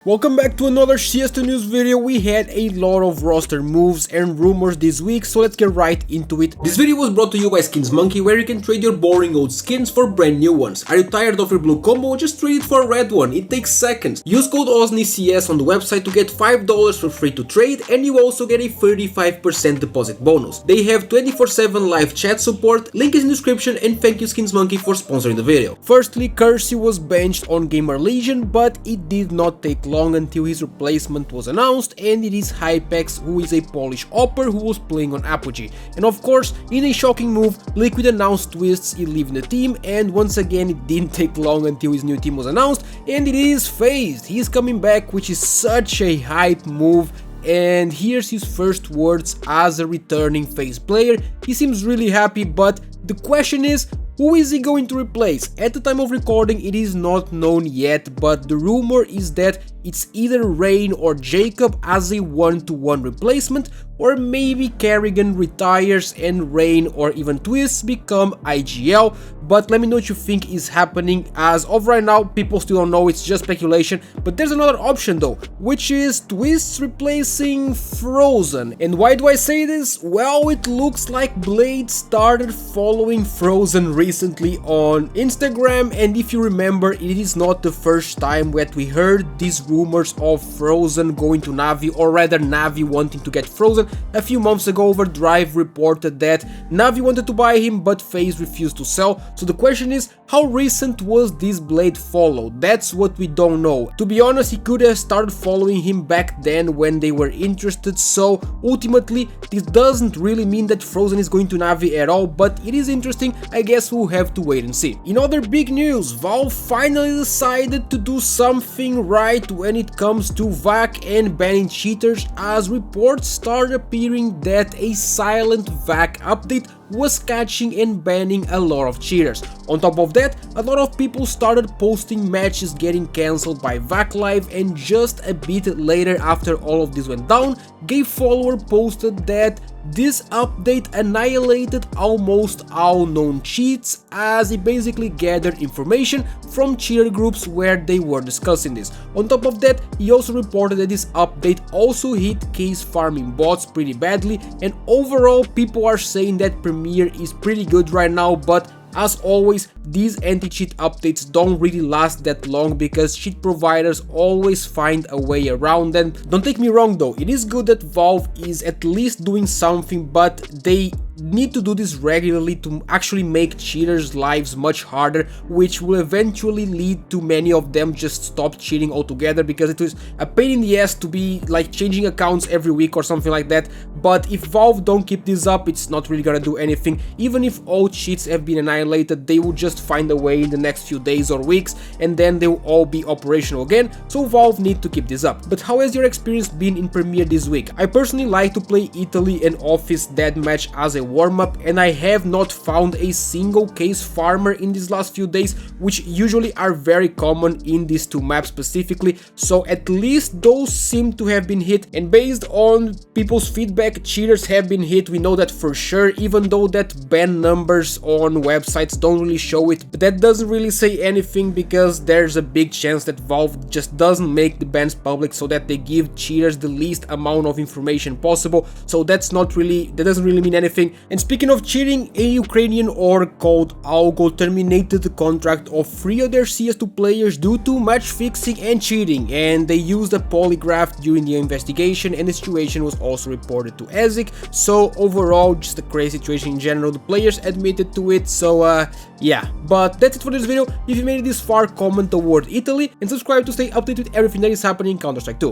Welcome back to another CS2 news video. We had a lot of roster moves and rumors this week, so let's get right into it. This video was brought to you by SkinsMonkey, where you can trade your boring old skins for brand new ones. Are you tired of your blue combo? Just trade it for a red one, it takes seconds. Use code OSNICS on the website to get $5 for free to trade, and you also get a 35% deposit bonus. They have 24/7 live chat support, link is in the description, and thank you SkinsMonkey for sponsoring the video. Firstly, Kersey was benched on Gamer Legion, but it did not take long until his replacement was announced, and it is Hypex, who is a Polish opper who was playing on Apogee. And of course, in a shocking move, Liquid announced Twistzz is leaving the team, and once again it didn't take long until his new team was announced, and it is FaZe. He's coming back, which is such a hype move. And here's his first words as a returning FaZe player. He seems really happy, but the question is, who is he going to replace? At the time of recording, it is not known yet, but the rumor is that it's either Rain or Jacob as a one-to-one replacement, or maybe Kerrigan retires and Rain or even Twistzz become IGL. But let me know what you think is happening. As of right now, people still don't know, it's just speculation. But there's another option though, which is Twistzz replacing Frozen. And why do I say this? Well, it looks like Blade started following Frozen recently on Instagram, and if you remember, it is not the first time that we heard these rumors of Frozen going to NaVi, or rather NaVi wanting to get Frozen. A few months ago, Overdrive reported that NaVi wanted to buy him, but FaZe refused to sell. So the question is, how recent was this Blade follow? That's what we don't know. To be honest, he could have started following him back then when they were interested, so ultimately this doesn't really mean that Frozen is going to NaVi at all, but it is interesting. I guess we'll have to wait and see. In other big news, Valve finally decided to do something right when it comes to VAC and banning cheaters, as reports started appearing that a silent VAC update was catching and banning a lot of cheaters. On top of that, a lot of people started posting matches getting cancelled by VAC Live, and just a bit later after all of this went down, Gay Follower posted that this update annihilated almost all known cheats, as it basically gathered information from cheater groups where they were discussing this. On top of that, he also reported that this update also hit case farming bots pretty badly, and overall people are saying that Premiere is pretty good right now, but as always, these anti-cheat updates don't really last that long because cheat providers always find a way around them. Don't take me wrong though, it is good that Valve is at least doing something, but they need to do this regularly to actually make cheaters' lives much harder, which will eventually lead to many of them just stop cheating altogether, because it was a pain in the ass to be like changing accounts every week or something like that. But if Valve don't keep this up, it's not really gonna do anything. Even if all cheats have been annihilated, they will just find a way in the next few days or weeks, and then they will all be operational again, so Valve need to keep this up. But how has your experience been in Premiere this week? I personally like to play Italy and Office Deathmatch as a warm-up, and I have not found a single case farmer in these last few days, which usually are very common in these two maps specifically, so at least those seem to have been hit. And based on people's feedback, cheaters have been hit, we know that for sure, even though that ban numbers on websites don't really show it. But that doesn't really say anything, because there's a big chance that Valve just doesn't make the bans public so that they give cheaters the least amount of information possible, so that doesn't really mean anything. And speaking of cheating, a Ukrainian org called Algo terminated the contract of 3 of their CS2 players due to match fixing and cheating, and they used a polygraph during the investigation, and the situation was also reported to ESIC. So overall, just a crazy situation in general. The players admitted to it, so yeah. But that's it for this video. If you made it this far, comment the word Italy and subscribe to stay updated with everything that is happening in Counter-Strike 2.